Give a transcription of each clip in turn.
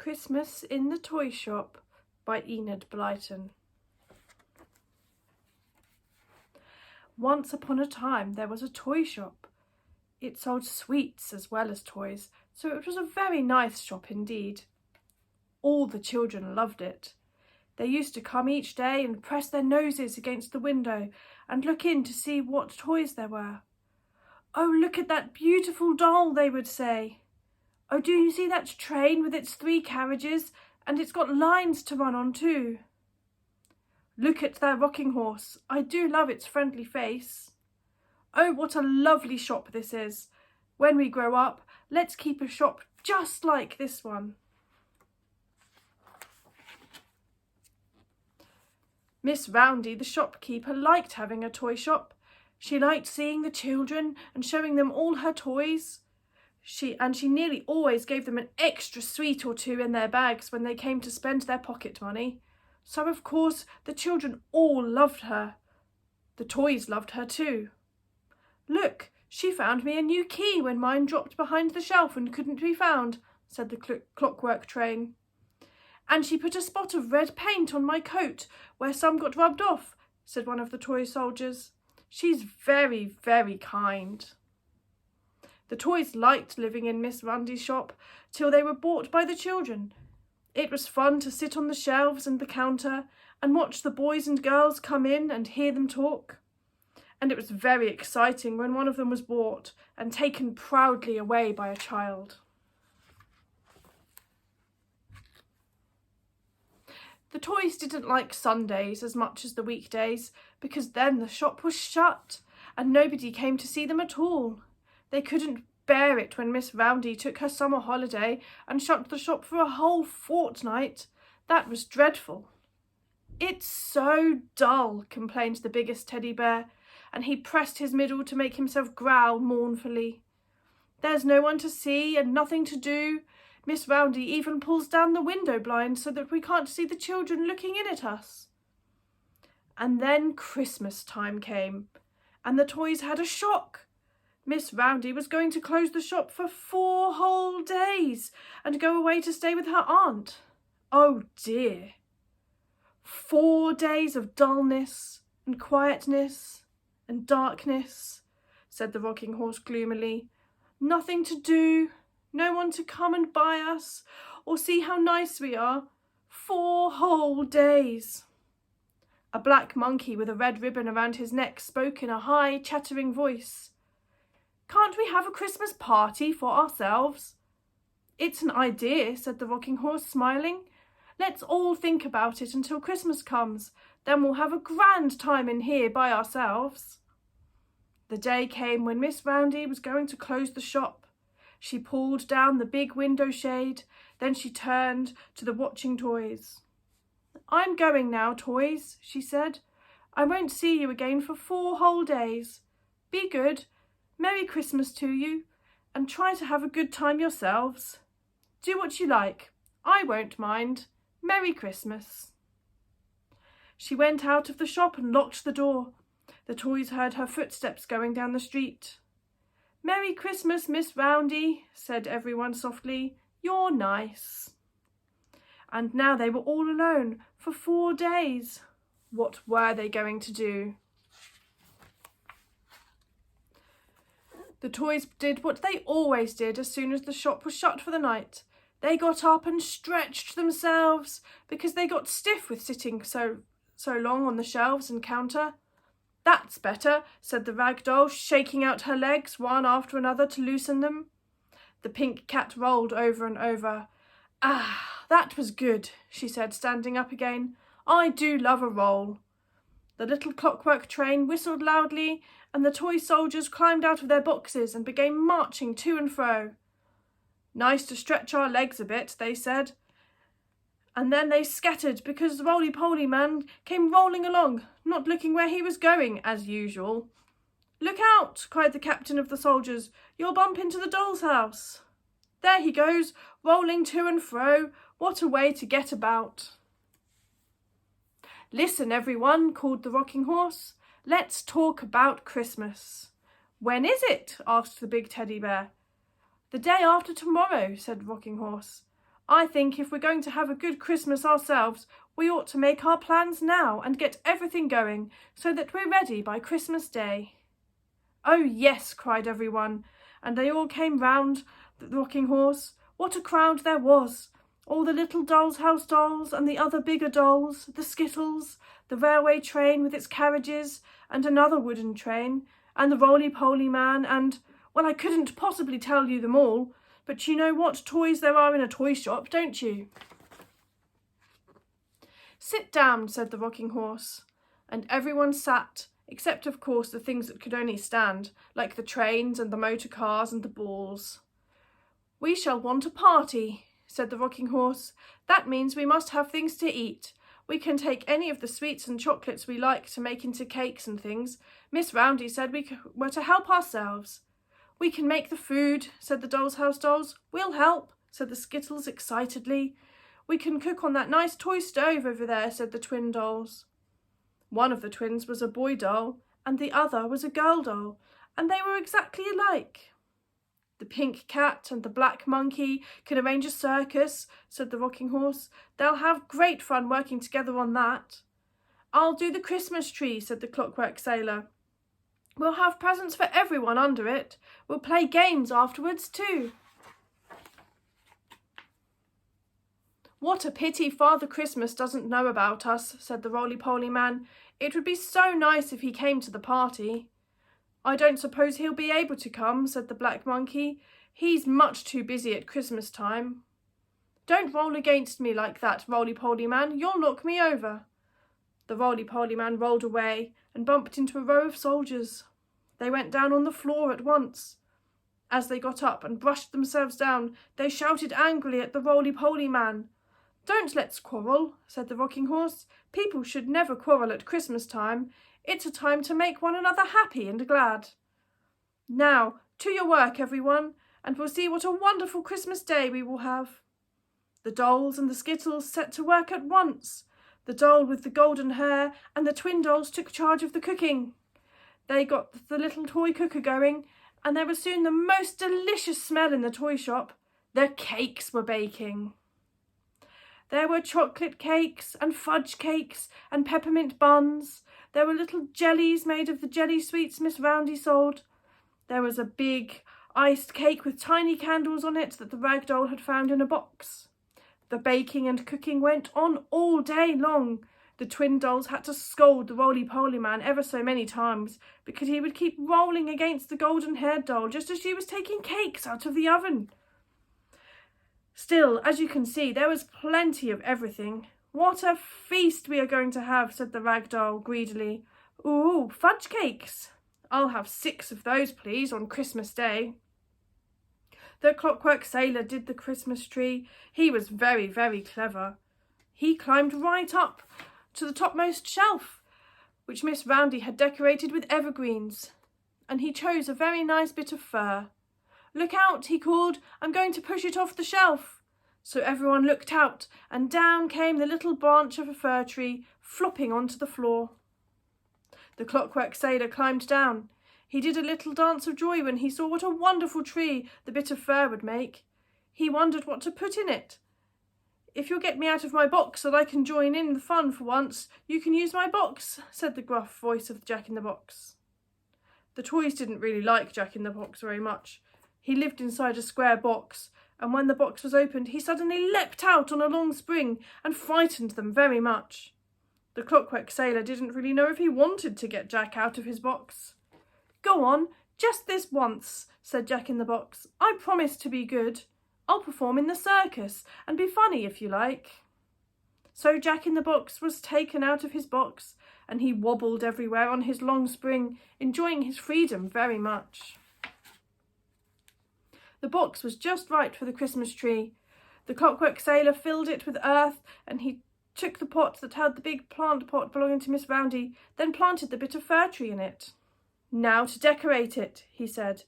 Christmas in the Toy Shop by Enid Blyton. Once upon a time there was a toy shop. It sold sweets as well as toys, so it was a very nice shop indeed. All the children loved it. They used to come each day and press their noses against the window and look in to see what toys there were. "Oh, look at that beautiful doll," they would say. "Oh, do you see that train with its 3 carriages, and it's got lines to run on too? Look at that rocking horse. I do love its friendly face. Oh, what a lovely shop this is. When we grow up, let's keep a shop just like this one." Miss Roundy, the shopkeeper, liked having a toy shop. She liked seeing the children and showing them all her toys. She nearly always gave them an extra sweet or 2 in their bags when they came to spend their pocket money. So, of course, the children all loved her. The toys loved her too. "Look, she found me a new key when mine dropped behind the shelf and couldn't be found," said the clockwork train. "And she put a spot of red paint on my coat where some got rubbed off," said one of the toy soldiers. "She's very, very kind." The toys liked living in Miss Roundy's shop till they were bought by the children. It was fun to sit on the shelves and the counter and watch the boys and girls come in and hear them talk. And it was very exciting when one of them was bought and taken proudly away by a child. The toys didn't like Sundays as much as the weekdays, because then the shop was shut and nobody came to see them at all. They couldn't bear it when Miss Roundy took her summer holiday and shut the shop for a whole fortnight. That was dreadful. "It's so dull," complained the biggest teddy bear, and he pressed his middle to make himself growl mournfully. "There's no one to see and nothing to do. Miss Roundy even pulls down the window blind so that we can't see the children looking in at us." And then Christmas time came, and the toys had a shock. Miss Roundy was going to close the shop for 4 whole days and go away to stay with her aunt. Oh dear. 4 days of dullness and quietness and darkness, said the rocking horse gloomily. "Nothing to do, no one to come and buy us or see how nice we are. 4 whole days. A black monkey with a red ribbon around his neck spoke in a high, chattering voice. "Can't we have a Christmas party for ourselves?" "It's an idea," said the rocking horse, smiling. "Let's all think about it until Christmas comes. Then we'll have a grand time in here by ourselves." The day came when Miss Roundy was going to close the shop. She pulled down the big window shade, then she turned to the watching toys. "I'm going now, toys," she said. "I won't see you again for 4 whole days. Be good. Merry Christmas to you, and try to have a good time yourselves. Do what you like. I won't mind. Merry Christmas." She went out of the shop and locked the door. The toys heard her footsteps going down the street. "Merry Christmas, Miss Roundy," said everyone softly. "You're nice." And now they were all alone for 4 days. What were they going to do? The toys did what they always did as soon as the shop was shut for the night. They got up and stretched themselves because they got stiff with sitting so long on the shelves and counter. "That's better," said the rag doll, shaking out her legs one after another to loosen them. The pink cat rolled over and over. "Ah, that was good," she said, standing up again. "I do love a roll." The little clockwork train whistled loudly, and the toy soldiers climbed out of their boxes and began marching to and fro. "Nice to stretch our legs a bit," they said. And then they scattered because the roly-poly man came rolling along, not looking where he was going, as usual. "Look out!" cried the captain of the soldiers. "You'll bump into the doll's house." "There he goes, rolling to and fro. What a way to get about." "Listen, everyone," called the rocking horse. "Let's talk about Christmas." "When is it?" asked the big teddy bear. "The day after tomorrow," said the rocking horse. I think if we're going to have a good Christmas ourselves, we ought to make our plans now and get everything going so that we're ready by Christmas Day." "Oh yes," cried everyone, and they all came round the rocking horse. What a crowd there was! All the little doll's house dolls and the other bigger dolls, the skittles, the railway train with its carriages and another wooden train, and the roly-poly man and, well, I couldn't possibly tell you them all, but you know what toys there are in a toy shop, don't you? "Sit down," said the rocking horse, and everyone sat, except of course the things that could only stand, like the trains and the motor cars and the balls. "We shall want a party," said the rocking horse. "That means we must have things to eat. We can take any of the sweets and chocolates we like to make into cakes and things. Miss Roundy said we were to help ourselves." "We can make the food," said the doll's house dolls. "We'll help," said the skittles excitedly. "We can cook on that nice toy stove over there," said the twin dolls. One of the twins was a boy doll and the other was a girl doll, and they were exactly alike. "The pink cat and the black monkey can arrange a circus," said the rocking horse. "They'll have great fun working together on that." "I'll do the Christmas tree," said the Clockwork Sailor. "We'll have presents for everyone under it. We'll play games afterwards too." "What a pity Father Christmas doesn't know about us," said the roly-poly man. "It would be so nice if he came to the party." "I don't suppose he'll be able to come," said the black monkey. "He's much too busy at Christmas time." "Don't roll against me like that, roly-poly man. You'll knock me over." The roly-poly man rolled away and bumped into a row of soldiers. They went down on the floor at once. As they got up and brushed themselves down, they shouted angrily at the roly-poly man. "Don't let's quarrel," said the rocking horse. "People should never quarrel at Christmas time. It's a time to make one another happy and glad. Now, to your work, everyone, and we'll see what a wonderful Christmas Day we will have." The dolls and the skittles set to work at once. The doll with the golden hair and the twin dolls took charge of the cooking. They got the little toy cooker going, and there was soon the most delicious smell in the toy shop. The cakes were baking. There were chocolate cakes and fudge cakes and peppermint buns. There were little jellies made of the jelly sweets Miss Roundy sold. There was a big iced cake with tiny candles on it that the rag doll had found in a box. The baking and cooking went on all day long. The twin dolls had to scold the roly-poly man ever so many times because he would keep rolling against the golden-haired doll just as she was taking cakes out of the oven. Still, as you can see, there was plenty of everything. "What a feast we are going to have," said the rag doll greedily. "Ooh, fudge cakes. I'll have 6 of those, please, on Christmas Day." The Clockwork Sailor did the Christmas tree. He was very, very clever. He climbed right up to the topmost shelf, which Miss Roundy had decorated with evergreens, and he chose a very nice bit of fir. "Look out," he called, "I'm going to push it off the shelf." So everyone looked out, and down came the little branch of a fir tree, flopping onto the floor. The Clockwork Sailor climbed down. He did a little dance of joy when he saw what a wonderful tree the bit of fir would make. He wondered what to put in it. "If you'll get me out of my box so that I can join in the fun for once, you can use my box," said the gruff voice of Jack-in-the-Box. The toys didn't really like Jack-in-the-Box very much. He lived inside a square box, and when the box was opened, he suddenly leapt out on a long spring and frightened them very much. The Clockwork Sailor didn't really know if he wanted to get Jack out of his box. "Go on, just this once," said Jack-in-the-Box. "I promise to be good. I'll perform in the circus and be funny if you like." So Jack-in-the-Box was taken out of his box, and he wobbled everywhere on his long spring, enjoying his freedom very much. The box was just right for the Christmas tree. The Clockwork Sailor filled it with earth, and he took the pot that held the big plant pot belonging to Miss Roundy, then planted the bit of fir tree in it. "Now to decorate it," he said.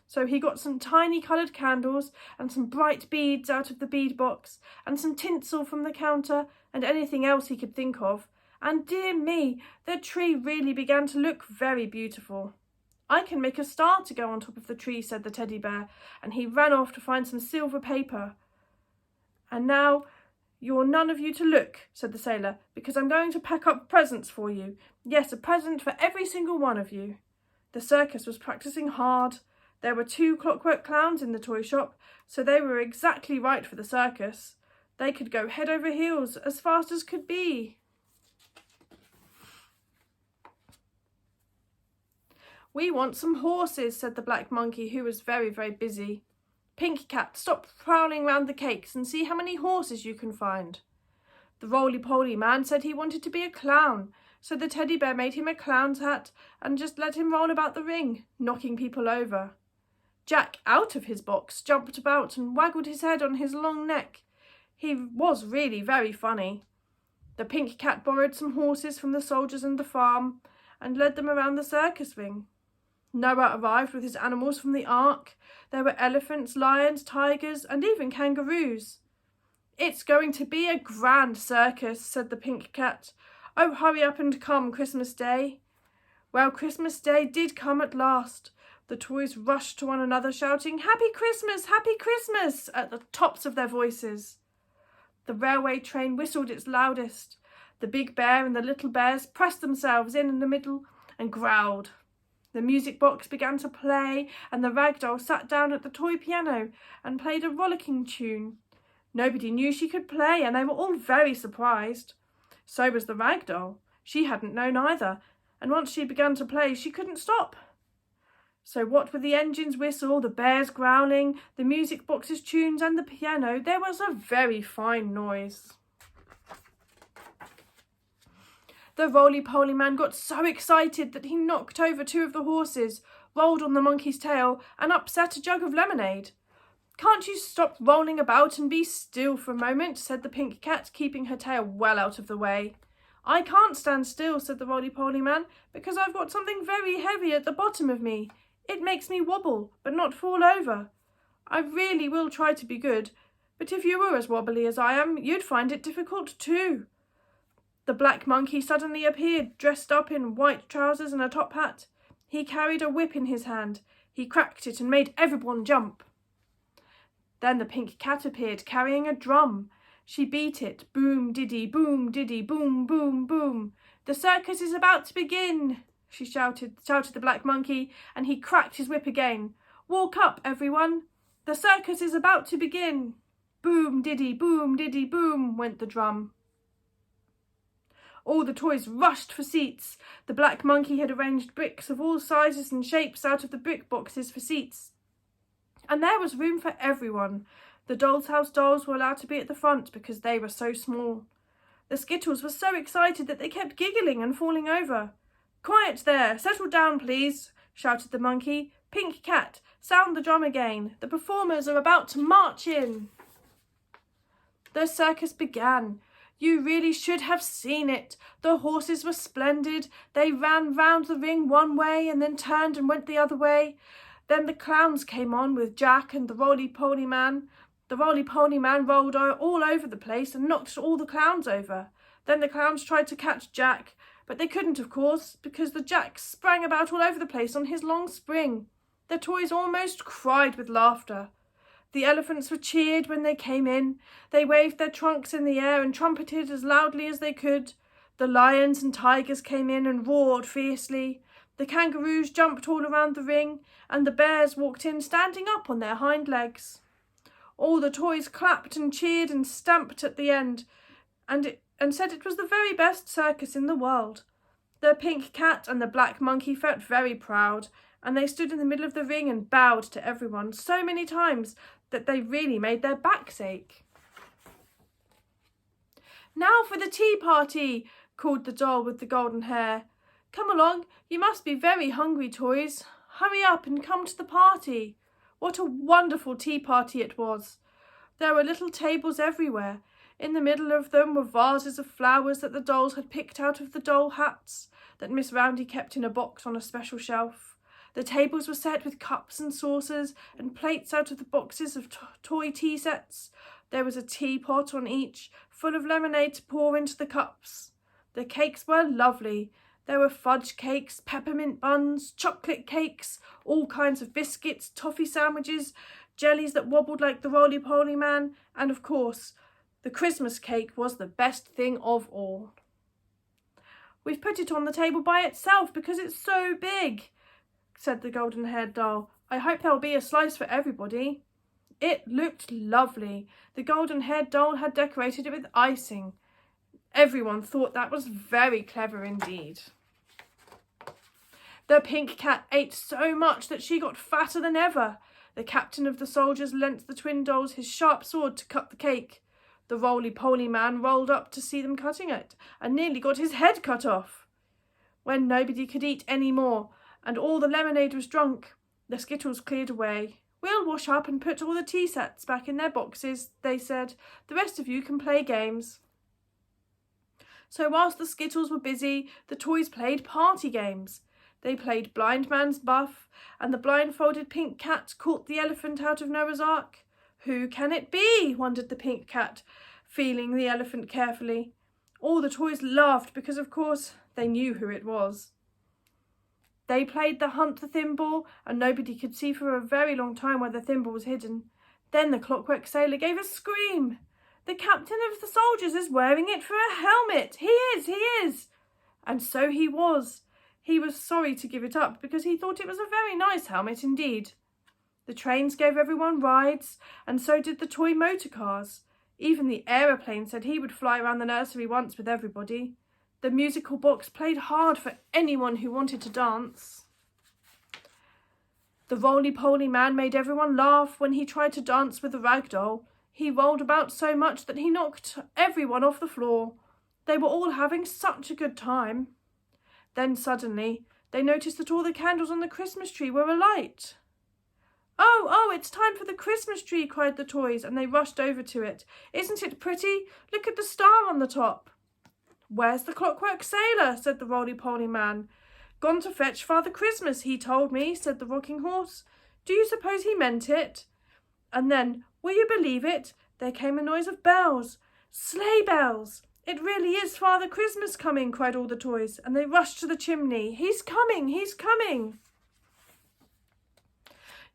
So he got some tiny coloured candles and some bright beads out of the bead box and some tinsel from the counter and anything else he could think of. And dear me, the tree really began to look very beautiful. "I can make a star to go on top of the tree," said the teddy bear, and he ran off to find some silver paper. "And now you're none of you to look," said the sailor, "because I'm going to pack up presents for you. Yes, a present for every single one of you." The circus was practicing hard. There were 2 clockwork clowns in the toy shop, so they were exactly right for the circus. They could go head over heels as fast as could be. "We want some horses," said the black monkey, who was very, very busy. "Pink Cat, stop prowling round the cakes and see how many horses you can find." The roly-poly man said he wanted to be a clown, so the teddy bear made him a clown's hat and just let him roll about the ring, knocking people over. Jack, out of his box, jumped about and waggled his head on his long neck. He was really very funny. The Pink Cat borrowed some horses from the soldiers and the farm and led them around the circus ring. Noah arrived with his animals from the ark. There were elephants, lions, tigers, and even kangaroos. "It's going to be a grand circus," said the Pink Cat. "Oh, hurry up and come, Christmas Day." Well, Christmas Day did come at last. The toys rushed to one another, shouting, "Happy Christmas! Happy Christmas!" at the tops of their voices. The railway train whistled its loudest. The big bear and the little bears pressed themselves in the middle and growled. The music box began to play, and the rag doll sat down at the toy piano and played a rollicking tune. Nobody knew she could play, and they were all very surprised. So was the rag doll. She hadn't known either, and once she began to play, she couldn't stop. So what with the engine's whistle, the bears growling, the music box's tunes, and the piano, there was a very fine noise. The roly-poly man got so excited that he knocked over 2 of the horses, rolled on the monkey's tail, and upset a jug of lemonade. "Can't you stop rolling about and be still for a moment?" said the Pink Cat, keeping her tail well out of the way. "I can't stand still," said the roly-poly man, "because I've got something very heavy at the bottom of me. It makes me wobble, but not fall over. I really will try to be good, but if you were as wobbly as I am, you'd find it difficult too." The black monkey suddenly appeared, dressed up in white trousers and a top hat. He carried a whip in his hand. He cracked it and made everyone jump. Then the Pink Cat appeared, carrying a drum. She beat it, boom diddy, boom, boom, boom. "The circus is about to begin," she shouted the black monkey, and he cracked his whip again. "Walk up, everyone. The circus is about to begin." Boom diddy, boom, went the drum. All the toys rushed for seats. The black monkey had arranged bricks of all sizes and shapes out of the brick boxes for seats. And there was room for everyone. The Doll's House dolls were allowed to be at the front because they were so small. The Skittles were so excited that they kept giggling and falling over. "Quiet there! Settle down, please!" shouted the monkey. "Pink Cat, sound the drum again. The performers are about to march in." The circus began. You really should have seen it. The horses were splendid. They ran round the ring one way and then turned and went the other way. Then the clowns came on with Jack and the roly-poly man. The roly-poly man rolled all over the place and knocked all the clowns over. Then the clowns tried to catch Jack, but they couldn't, of course, because the Jack sprang about all over the place on his long spring. The toys almost cried with laughter. The elephants were cheered when they came in. They waved their trunks in the air and trumpeted as loudly as they could. The lions and tigers came in and roared fiercely. The kangaroos jumped all around the ring, and the bears walked in standing up on their hind legs. All the toys clapped and cheered and stamped at the end, and said it was the very best circus in the world. The Pink Cat and the Black Monkey felt very proud, and they stood in the middle of the ring and bowed to everyone so many times that they really made their backs ache. "Now for the tea party," called the doll with the golden hair. "Come along, you must be very hungry, toys. Hurry up and come to the party." What a wonderful tea party it was. There were little tables everywhere. In the middle of them were vases of flowers that the dolls had picked out of the doll hats that Miss Roundy kept in a box on a special shelf. The tables were set with cups and saucers and plates out of the boxes of toy tea sets. There was a teapot on each, full of lemonade to pour into the cups. The cakes were lovely. There were fudge cakes, peppermint buns, chocolate cakes, all kinds of biscuits, toffee sandwiches, jellies that wobbled like the roly-poly man, and of course, The Christmas cake was the best thing of all. "We've put it on the table by itself because it's so big," said the golden-haired doll. "I hope there'll be a slice for everybody." It looked lovely. The golden-haired doll had decorated it with icing. Everyone thought that was very clever indeed. The pink cat ate so much that she got fatter than ever. The captain of the soldiers lent the twin dolls his sharp sword to cut the cake. The roly-poly man rolled up to see them cutting it and nearly got his head cut off. When nobody could eat any more and all the lemonade was drunk, the Skittles cleared away. "We'll wash up and put all the tea sets back in their boxes," they said. "The rest of you can play games." So whilst the Skittles were busy, the toys played party games. They played blind man's buff, and the blindfolded pink cat caught the elephant out of Noah's Ark. "Who can it be?" wondered the pink cat, feeling the elephant carefully. All the toys laughed because, of course, they knew who it was. They played the hunt the thimble, and nobody could see for a very long time where the thimble was hidden. Then the Clockwork Sailor gave a scream. "The captain of the soldiers is wearing it for a helmet! He is! And so he was. He was sorry to give it up because he thought it was a very nice helmet indeed. The trains gave everyone rides, and so did the toy motor cars. Even the aeroplane said he would fly around the nursery once with everybody. The musical box played hard for anyone who wanted to dance. The roly-poly man made everyone laugh when he tried to dance with the rag doll. He rolled about so much that he knocked everyone off the floor. They were all having such a good time. Then suddenly they noticed that all the candles on the Christmas tree were alight. Oh, it's time for the Christmas tree," cried the toys, and they rushed over to it. "Isn't it pretty? Look at the star on the top." "Where's the Clockwork Sailor?" said the roly-poly man. "Gone to fetch Father Christmas, he told me," said the rocking horse. "Do you suppose he meant it?" And then, will you believe it, there came a noise of bells. "Sleigh bells! It really is Father Christmas coming," cried all the toys, and they rushed to the chimney. "He's coming! He's coming!"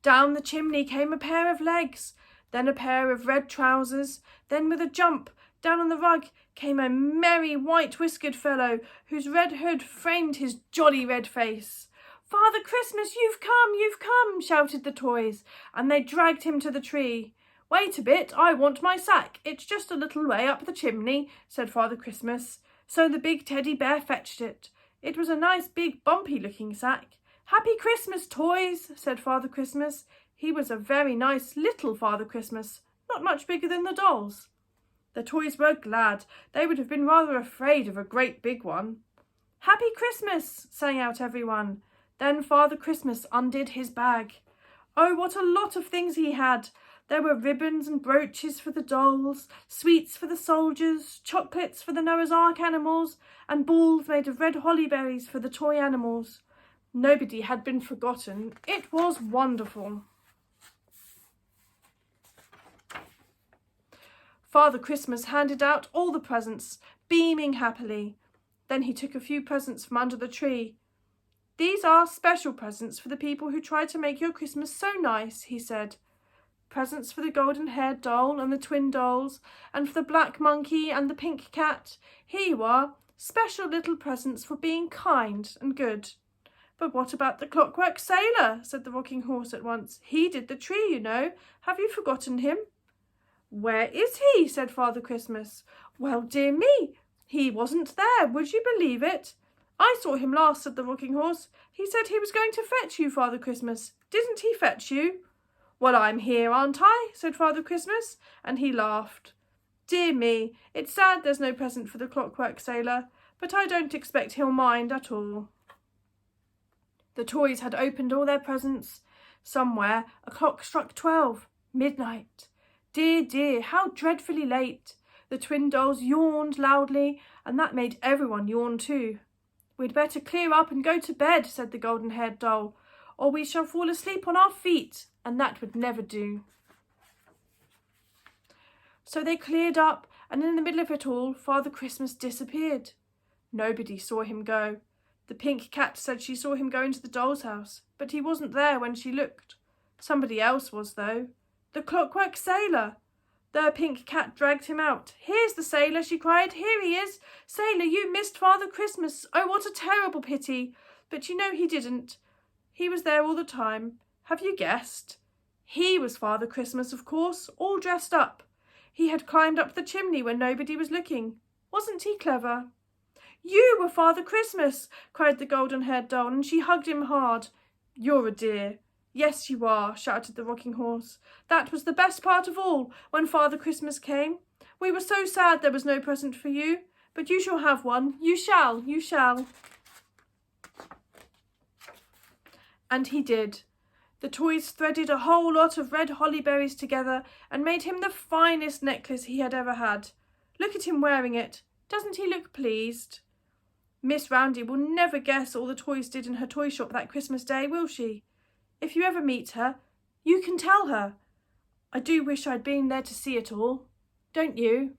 Down the chimney came a pair of legs, then a pair of red trousers, then with a jump, down on the rug came a merry white-whiskered fellow whose red hood framed his jolly red face. "Father Christmas, you've come!" shouted the toys, and they dragged him to the tree. "Wait a bit, I want my sack. It's just a little way up the chimney," said Father Christmas. So the big teddy bear fetched it. It was a nice big bumpy-looking sack. "Happy Christmas, toys," said Father Christmas. He was a very nice little Father Christmas, not much bigger than the dolls. The toys were glad. They would have been rather afraid of a great big one. "Happy Christmas," sang out everyone. Then Father Christmas undid his bag. Oh, what a lot of things he had! There were ribbons and brooches for the dolls, sweets for the soldiers, chocolates for the Noah's Ark animals, and balls made of red hollyberries for the toy animals. Nobody had been forgotten. It was wonderful. Father Christmas handed out all the presents, beaming happily. Then he took a few presents from under the tree. "These are special presents for the people who tried to make your Christmas so nice," he said. Presents for the golden-haired doll and the twin dolls, and for the black monkey and the pink cat. Here you are, special little presents for being kind and good. "But what about the Clockwork Sailor?" said the rocking horse at once. "He did the tree, you know. Have you forgotten him?" "Where is he?" said Father Christmas. "Well, dear me, he wasn't there. Would you believe it?" "I saw him last," said the rocking horse. "He said he was going to fetch you, Father Christmas. Didn't he fetch you?" "Well, I'm here, aren't I?" said Father Christmas, and he laughed. "Dear me, it's sad there's no present for the Clockwork Sailor, but I don't expect he'll mind at all." The toys had opened all their presents. Somewhere a clock struck 12, midnight. Dear, dear, how dreadfully late. The twin dolls yawned loudly, and that made everyone yawn too. "We'd better clear up and go to bed," said the golden-haired doll, "or we shall fall asleep on our feet, and that would never do." So they cleared up, and in the middle of it all, Father Christmas disappeared. Nobody saw him go. The pink cat said she saw him go into the doll's house, but he wasn't there when she looked. Somebody else was, though. The Clockwork Sailor. The pink cat dragged him out. "Here's the sailor," she cried. "Here he is. Sailor, you missed Father Christmas. Oh, what a terrible pity." But you know he didn't. He was there all the time. Have you guessed? He was Father Christmas, of course, all dressed up. He had climbed up the chimney when nobody was looking. Wasn't he clever? "You were Father Christmas," cried the golden-haired doll, and she hugged him hard. "You're a dear." "Yes, you are," shouted the rocking horse. "That was the best part of all, when Father Christmas came. We were so sad there was no present for you, but you shall have one. You shall, you shall." And he did. The toys threaded a whole lot of red holly berries together and made him the finest necklace he had ever had. Look at him wearing it. Doesn't he look pleased? Miss Roundy will never guess all the toys did in her toy shop that Christmas Day, will she? If you ever meet her, you can tell her. I do wish I'd been there to see it all. Don't you?